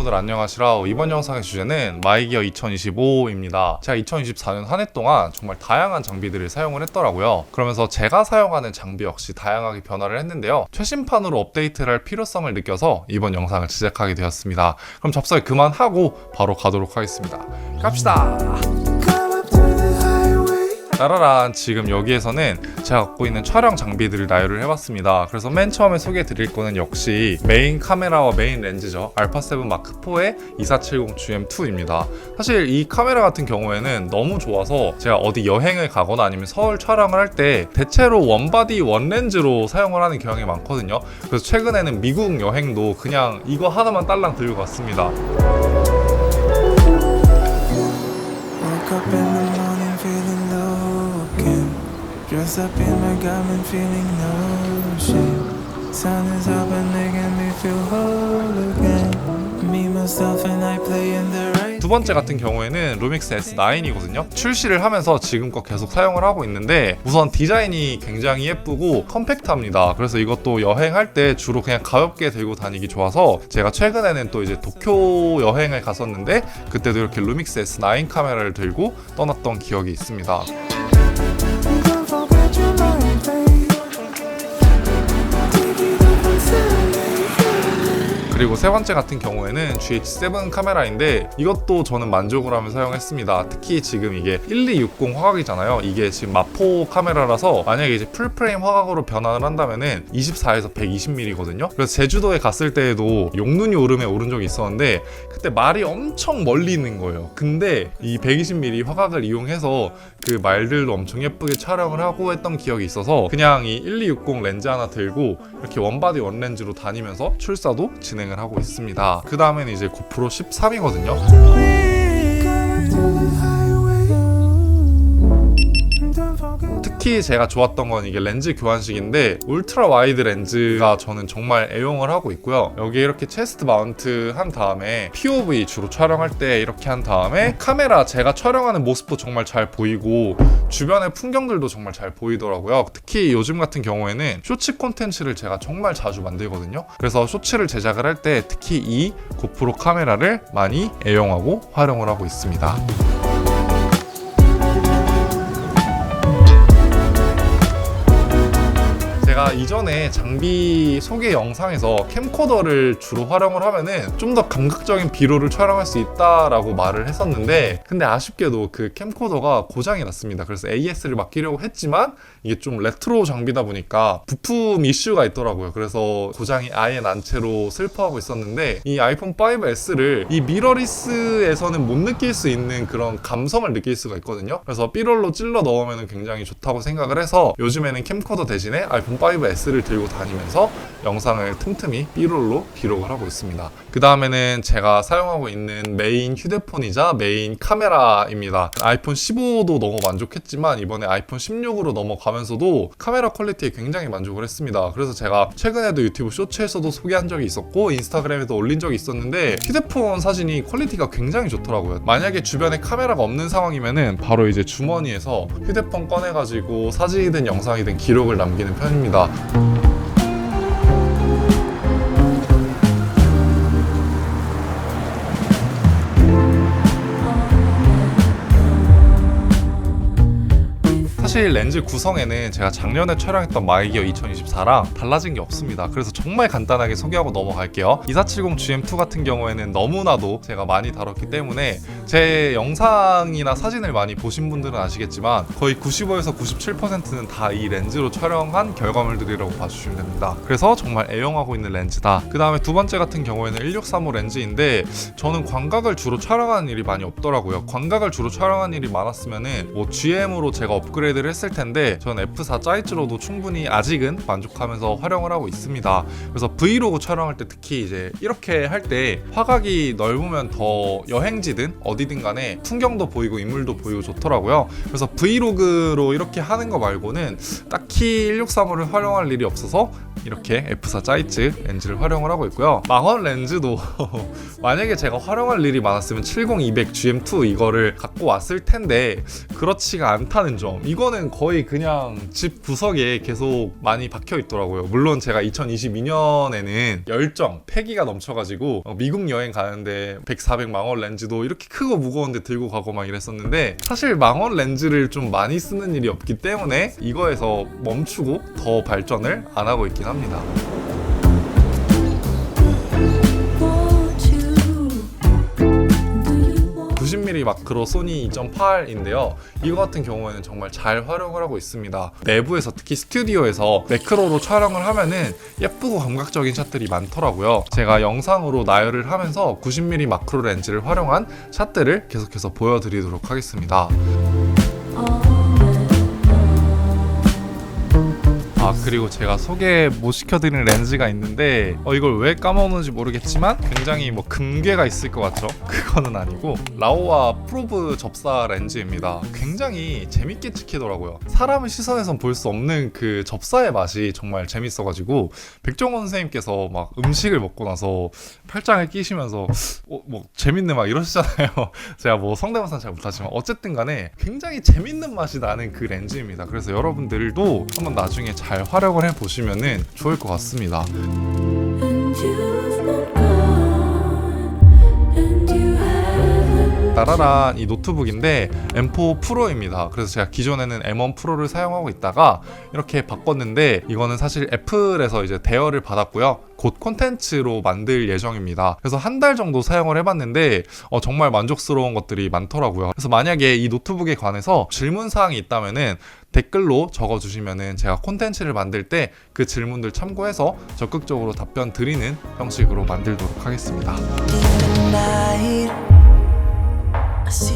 여러분들 안녕하시라. 이번 영상의 주제는 마이기어 2025입니다. 제가 2024년 한 해 동안 정말 다양한 장비들을 사용을 했더라고요. 그러면서 제가 사용하는 장비 역시 다양하게 변화를 했는데요. 최신판으로 업데이트를 할 필요성을 느껴서 이번 영상을 제작하게 되었습니다. 그럼 잡설 그만하고 바로 가도록 하겠습니다. 갑시다! 따라란, 지금 여기에서는 제가 갖고 있는 촬영 장비들을 나열을 해봤습니다. 그래서 맨 처음에 소개해 드릴 거는 역시 메인 카메라와 메인 렌즈죠. 알파7 마크4의 2470GM2입니다. 사실 이 카메라 같은 경우에는 너무 좋아서 제가 어디 여행을 가거나 아니면 서울 촬영을 할 때 대체로 원바디 원렌즈로 사용을 하는 경향이 많거든요. 그래서 최근에는 미국 여행도 그냥 이거 하나만 딸랑 들고 갔습니다. Dress up in my garment, feeling no shame. Sun is up and making me feel whole again. Me, myself, and I play in the right. 두 번째 같은 경우에는 루믹스 S9이거든요. 출시를 하면서 지금껏 계속 사용을 하고 있는데 우선 디자인이 굉장히 예쁘고 컴팩트합니다. 그래서 이것도 여행할 때 주로 그냥 가볍게 들고 다니기 좋아서 제가 최근에는 또 이제 도쿄 여행을 갔었는데 그때도 이렇게 루믹스 S9 카메라를 들고 떠났던 기억이 있습니다. 그리고 세 번째 같은 경우에는 GH7 카메라인데 이것도 저는 만족을 하며 사용했습니다. 특히 지금 이게 1260 화각이잖아요. 이게 지금 마포 카메라라서 만약에 이제 풀프레임 화각으로 변환을 한다면은 24에서 120mm거든요. 그래서 제주도에 갔을 때에도 용눈이 오름에 오른 적이 있었는데 그때 말이 엄청 멀리 있는 거예요. 근데 이 120mm 화각을 이용해서 그 말들도 엄청 예쁘게 촬영을 하고 했던 기억이 있어서 그냥 이 1260 렌즈 하나 들고 이렇게 원바디 원렌즈로 다니면서 출사도 진행을 하고 있습니다. 그 다음에는 이제 고프로 13이거든요. 특히 제가 좋았던 건 이게 렌즈 교환식인데 울트라 와이드 렌즈가 저는 정말 애용을 하고 있고요. 여기에 이렇게 체스트 마운트 한 다음에 POV 주로 촬영할 때 이렇게 한 다음에 카메라 제가 촬영하는 모습도 정말 잘 보이고 주변의 풍경들도 정말 잘 보이더라고요. 특히 요즘 같은 경우에는 쇼츠 콘텐츠를 제가 정말 자주 만들거든요. 그래서 쇼츠를 제작을 할 때 특히 이 고프로 카메라를 많이 애용하고 활용을 하고 있습니다. 제가 이전에 장비 소개 영상에서 캠코더를 주로 활용을 하면은 좀 더 감각적인 비로를 촬영할 수 있다라고 말을 했었는데 근데 아쉽게도 그 캠코더가 고장이 났습니다. 그래서 AS를 맡기려고 했지만 이게 좀 레트로 장비다 보니까 부품 이슈가 있더라고요. 그래서 고장이 아예 난 채로 슬퍼하고 있었는데 이 아이폰 5S를 이 미러리스에서는 못 느낄 수 있는 그런 감성을 느낄 수가 있거든요. 그래서 B롤로 찔러 넣으면 굉장히 좋다고 생각을 해서 요즘에는 캠코더 대신에 아이폰 5S를 들고 다니면서 영상을 틈틈이 B롤로 기록을 하고 있습니다. 그 다음에는 제가 사용하고 있는 메인 휴대폰이자 메인 카메라입니다. 아이폰 15도 너무 만족했지만 이번에 아이폰 16으로 넘어가면서도 카메라 퀄리티에 굉장히 만족을 했습니다. 그래서 제가 최근에도 유튜브 쇼츠에서도 소개한 적이 있었고 인스타그램에도 올린 적이 있었는데 휴대폰 사진이 퀄리티가 굉장히 좋더라고요. 만약에 주변에 카메라가 없는 상황이면은 바로 이제 주머니에서 휴대폰 꺼내가지고 사진이든 영상이든 기록을 남기는 편입니다. 사실 렌즈 구성에는 제가 작년에 촬영했던 마이기어 2024랑 달라진 게 없습니다. 그래서 정말 간단하게 소개하고 넘어갈게요. 2470GM2 같은 경우에는 너무나도 제가 많이 다뤘기 때문에 제 영상이나 사진을 많이 보신 분들은 아시겠지만 거의 95에서 97%는 다 이 렌즈로 촬영한 결과물들이라고 봐주시면 됩니다. 그래서 정말 애용하고 있는 렌즈다. 그 다음에 두 번째 같은 경우에는 1635 렌즈인데 저는 광각을 주로 촬영하는 일이 많이 없더라고요. 광각을 주로 촬영하는 일이 많았으면은 뭐 GM으로 제가 업그레이드 했을 텐데 전 F4 짜이즈로도 충분히 아직은 만족하면서 활용을 하고 있습니다. 그래서 브이로그 촬영할 때 특히 이제 이렇게 할 때 화각이 넓으면 더 여행지든 어디든 간에 풍경도 보이고 인물도 보이고 좋더라고요. 그래서 브이로그로 이렇게 하는 거 말고는 딱히 1635를 활용할 일이 없어서 이렇게 F4 짜이즈 렌즈를 활용을 하고 있고요. 망원 렌즈도 만약에 제가 활용할 일이 많았으면 70-200 GM2 이거를 갖고 왔을 텐데 그렇지가 않다는 점. 이거는 이거는 거의 그냥 집 구석에 계속 많이 박혀 있더라고요. 물론 제가 2022년에는 열정, 패기가 넘쳐가지고 미국 여행 가는데 100, 400만 원 렌즈도 이렇게 크고 무거운데 들고 가고 막 이랬었는데, 사실 망원 렌즈를 좀 많이 쓰는 일이 없기 때문에 이거에서 멈추고 더 발전을 안 하고 있긴 합니다. 90mm 마크로 소니 2.8인데요. 이거 같은 경우에는 정말 잘 활용을 하고 있습니다. 내부에서 특히 스튜디오에서 매크로로 촬영을 하면은 예쁘고 감각적인 샷들이 많더라고요. 제가 영상으로 나열을 하면서 90mm 마크로 렌즈를 활용한 샷들을 계속해서 보여드리도록 하겠습니다. 그리고 제가 소개 못 시켜드리는 렌즈가 있는데 이걸 왜 까먹었는지 모르겠지만 굉장히 뭐 금괴가 있을 것 같죠? 그거는 아니고 라오와 프로브 접사 렌즈입니다. 굉장히 재밌게 찍히더라고요. 사람의 시선에선 볼 수 없는 그 접사의 맛이 정말 재밌어가지고 백종원 선생님께서 막 음식을 먹고 나서 팔짱을 끼시면서 뭐 재밌네 막 이러시잖아요. 제가 뭐 성대모사는 잘 못하지만 어쨌든 간에 굉장히 재밌는 맛이 나는 그 렌즈입니다. 그래서 여러분들도 한번 나중에 잘 활용을 해보시면 좋을 것 같습니다. 따라란 이 노트북인데 M4 프로입니다. 그래서 제가 기존에는 M1 프로를 사용하고 있다가 이렇게 바꿨는데, 이거는 사실 애플에서 이제 대여를 받았고요. 곧 콘텐츠로 만들 예정입니다. 그래서 한 달 정도 사용을 해봤는데 정말 만족스러운 것들이 많더라고요. 그래서 만약에 이 노트북에 관해서 질문사항이 있다면은 댓글로 적어주시면은 제가 콘텐츠를 만들 때 그 질문들 참고해서 적극적으로 답변 드리는 형식으로 만들도록 하겠습니다.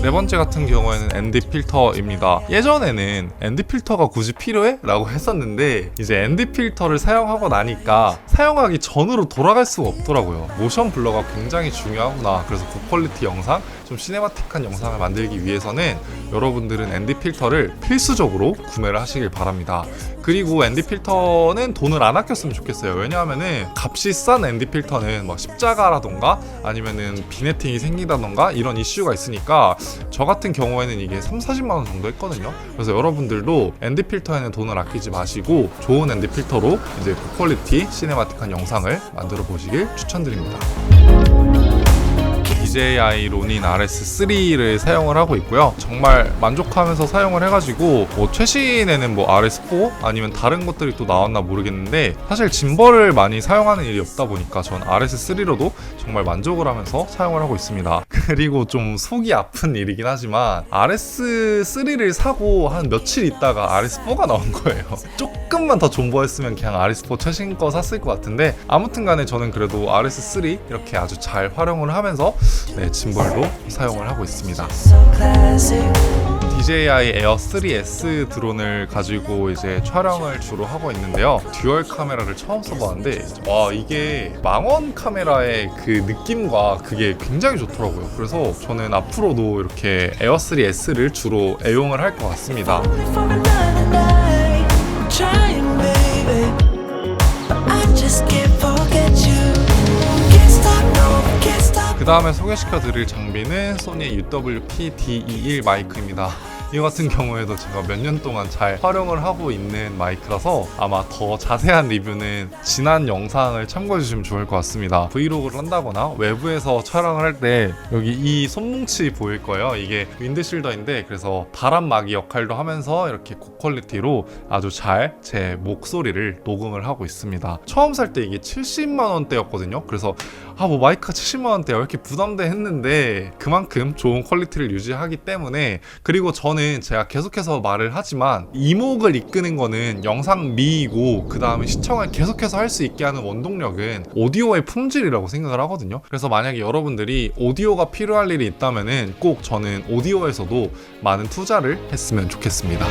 네 번째 같은 경우에는 ND 필터입니다. 예전에는 ND 필터가 굳이 필요해? 라고 했었는데, 이제 ND 필터를 사용하고 나니까 사용하기 전으로 돌아갈 수가 없더라고요. 모션 블러가 굉장히 중요하구나. 그래서 고퀄리티 영상, 좀 시네마틱한 영상을 만들기 위해서는 여러분들은 ND 필터를 필수적으로 구매를 하시길 바랍니다. 그리고 ND 필터는 돈을 안 아꼈으면 좋겠어요. 왜냐하면은 값이 싼 ND 필터는 뭐 십자가라던가 아니면은 비네팅이 생기다던가 이런 이슈가 있으니까 저 같은 경우에는 이게 30-40만원 정도 했거든요. 그래서 여러분들도 ND 필터에는 돈을 아끼지 마시고 좋은 ND 필터로 이제 고퀄리티 시네마틱한 영상을 만들어 보시길 추천드립니다. DJI 로닌 RS3를 사용을 하고 있고요. 정말 만족하면서 사용을 해가지고 최신에는 뭐 RS4 아니면 다른 것들이 또 나왔나 모르겠는데, 사실 짐벌을 많이 사용하는 일이 없다 보니까 전 RS3로도 정말 만족을 하면서 사용을 하고 있습니다. 그리고 좀 속이 아픈 일이긴 하지만 RS3를 사고 한 며칠 있다가 RS4가 나온 거예요. 조금만 더 존버했으면 그냥 RS4 최신 거 샀을 것 같은데, 아무튼 간에 저는 그래도 RS3 이렇게 아주 잘 활용을 하면서 짐벌도 사용을 하고 있습니다. DJI 에어 3S 드론을 가지고 이제 촬영을 주로 하고 있는데요. 듀얼 카메라를 처음 써봤는데 와, 이게 망원 카메라의 그 느낌과 그게 굉장히 좋더라고요. 그래서 저는 앞으로도 이렇게 에어 3S를 주로 애용을 할 것 같습니다. 그 다음에 소개시켜드릴 장비는 소니의 UWP-D21 마이크입니다. 이 같은 경우에도 제가 몇 년 동안 잘 활용을 하고 있는 마이크라서 아마 더 자세한 리뷰는 지난 영상을 참고해 주시면 좋을 것 같습니다. 브이로그를 한다거나 외부에서 촬영을 할 때 여기 이 손뭉치 보일 거예요. 이게 윈드실더인데, 그래서 바람막이 역할도 하면서 이렇게 고퀄리티로 아주 잘 제 목소리를 녹음을 하고 있습니다. 처음 살 때 이게 70만 원대였거든요. 그래서 뭐 마이크가 70만 원대야 왜 이렇게 부담돼 했는데, 그만큼 좋은 퀄리티를 유지하기 때문에. 그리고 저는 제가 계속해서 말을 하지만 이목을 이끄는 거는 영상 미이고, 그 다음에 시청을 계속해서 할 수 있게 하는 원동력은 오디오의 품질이라고 생각을 하거든요. 그래서 만약에 여러분들이 오디오가 필요할 일이 있다면은 꼭 저는 오디오에서도 많은 투자를 했으면 좋겠습니다.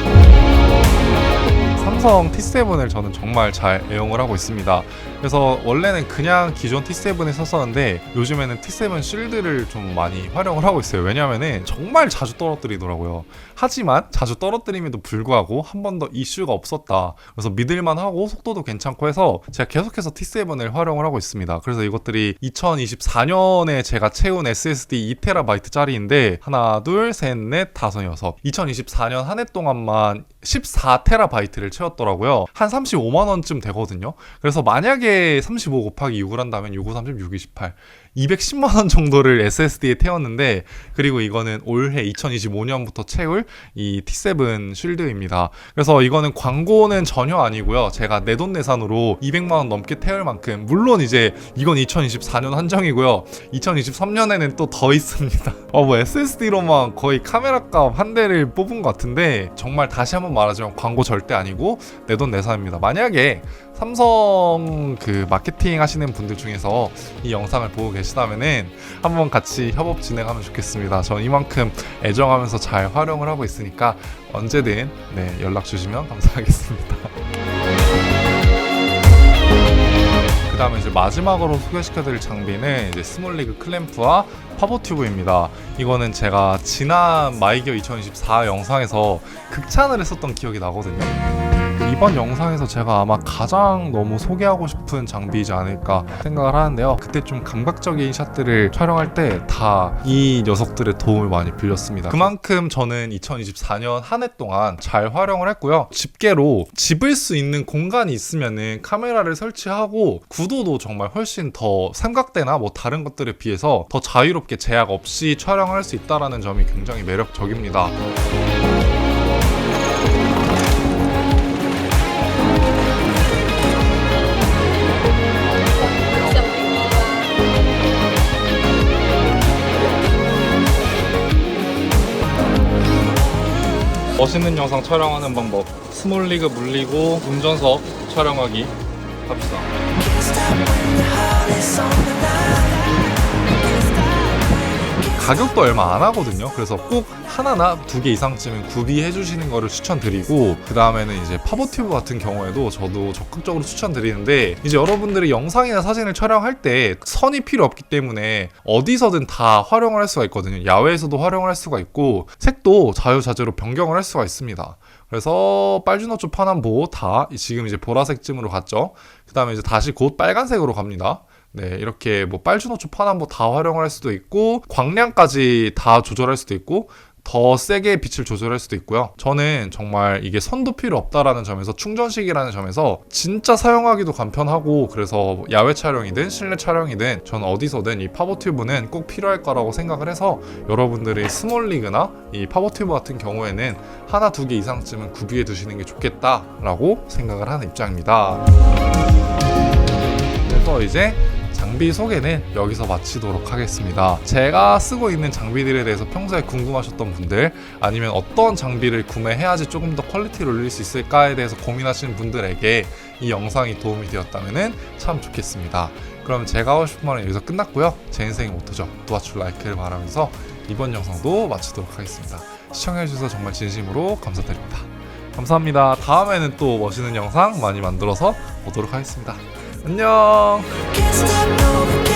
삼성 T7을 저는 정말 잘 애용을 하고 있습니다. 그래서 원래는 그냥 기존 T7을 썼었는데 요즘에는 T7 실드를 좀 많이 활용을 하고 있어요. 왜냐하면 정말 자주 떨어뜨리더라고요. 하지만 자주 떨어뜨림에도 불구하고 한 번도 이슈가 없었다. 그래서 믿을만하고 속도도 괜찮고 해서 제가 계속해서 T7을 활용을 하고 있습니다. 그래서 이것들이 2024년에 제가 채운 SSD 2TB짜리인데 하나, 둘, 셋, 넷, 다섯, 여섯. 2024년 한 해 동안만 14TB를 채웠더라고요. 한 35만원쯤 되거든요. 그래서 만약에 35 곱하기 6을 한다면 6, 5, 30, 6, 28 210만원 정도를 SSD에 태웠는데, 그리고 이거는 올해 2025년부터 채울 이 T7 쉴드입니다. 그래서 이거는 광고는 전혀 아니고요. 제가 내돈내산으로 200만원 넘게 태울 만큼, 물론 이제 이건 2024년 한정이고요. 2023년에는 또 더 있습니다. 뭐 SSD로만 거의 카메라값 한 대를 뽑은 것 같은데, 정말 다시 한번 말하지만 광고 절대 아니고 내돈내산입니다. 만약에 삼성 그 마케팅 하시는 분들 중에서 이 영상을 보고 계시다면은 한번 같이 협업 진행하면 좋겠습니다. 전 이만큼 애정하면서 잘 활용을 하고 있으니까 언제든 연락 주시면 감사하겠습니다. 그 다음에 이제 마지막으로 소개시켜드릴 장비는 이제 스몰리그 클램프와 파버튜브입니다. 이거는 제가 지난 마이기어 2024 영상에서 극찬을 했었던 기억이 나거든요. 이번 영상에서 제가 아마 가장 너무 소개하고 싶은 장비이지 않을까 생각을 하는데요. 그때 좀 감각적인 샷들을 촬영할 때 다 이 녀석들의 도움을 많이 빌렸습니다. 그만큼 저는 2024년 한 해 동안 잘 활용을 했고요. 집게로 집을 수 있는 공간이 있으면은 카메라를 설치하고 구도도 정말 훨씬 더 삼각대나 뭐 다른 것들에 비해서 더 자유롭게 제약 없이 촬영할 수 있다는 점이 굉장히 매력적입니다. 멋있는 영상 촬영하는 방법, 스몰리그 물리고 운전석 촬영하기 합시다. 가격도 얼마 안 하거든요. 그래서 꼭 하나나 두 개 이상쯤은 구비해 주시는 거를 추천드리고, 그 다음에는 이제 파버튜브 같은 경우에도 저도 적극적으로 추천드리는데, 이제 여러분들이 영상이나 사진을 촬영할 때 선이 필요 없기 때문에 어디서든 다 활용을 할 수가 있거든요. 야외에서도 활용을 할 수가 있고, 색도 자유자재로 변경을 할 수가 있습니다. 그래서 빨주노초 파남보 다 지금 이제 보라색쯤으로 갔죠. 그 다음에 이제 다시 곧 빨간색으로 갑니다. 이렇게 뭐 빨주노초 파남보 다 활용을 할 수도 있고, 광량까지 다 조절할 수도 있고, 더 세게 빛을 조절할 수도 있고요. 저는 정말 이게 선도 필요 없다라는 점에서, 충전식이라는 점에서 진짜 사용하기도 간편하고, 그래서 야외 촬영이든 실내 촬영이든 저는 어디서든 이 파버튜브는 꼭 필요할 거라고 생각을 해서, 여러분들의 스몰리그나 이 파버튜브 같은 경우에는 하나 두 개 이상쯤은 구비해 두시는 게 좋겠다라고 생각을 하는 입장입니다. 그래서 이제 장비 소개는 여기서 마치도록 하겠습니다. 제가 쓰고 있는 장비들에 대해서 평소에 궁금하셨던 분들, 아니면 어떤 장비를 구매해야지 조금 더 퀄리티를 올릴 수 있을까에 대해서 고민하시는 분들에게 이 영상이 도움이 되었다면 참 좋겠습니다. 그럼 제가 하고 싶은 말은 여기서 끝났고요. 제 인생의 모토죠. 도와줄 라이크를 바라면서 이번 영상도 마치도록 하겠습니다. 시청해주셔서 정말 진심으로 감사드립니다. 감사합니다. 다음에는 또 멋있는 영상 많이 만들어서 오도록 하겠습니다. 안녕. Can't stop, no,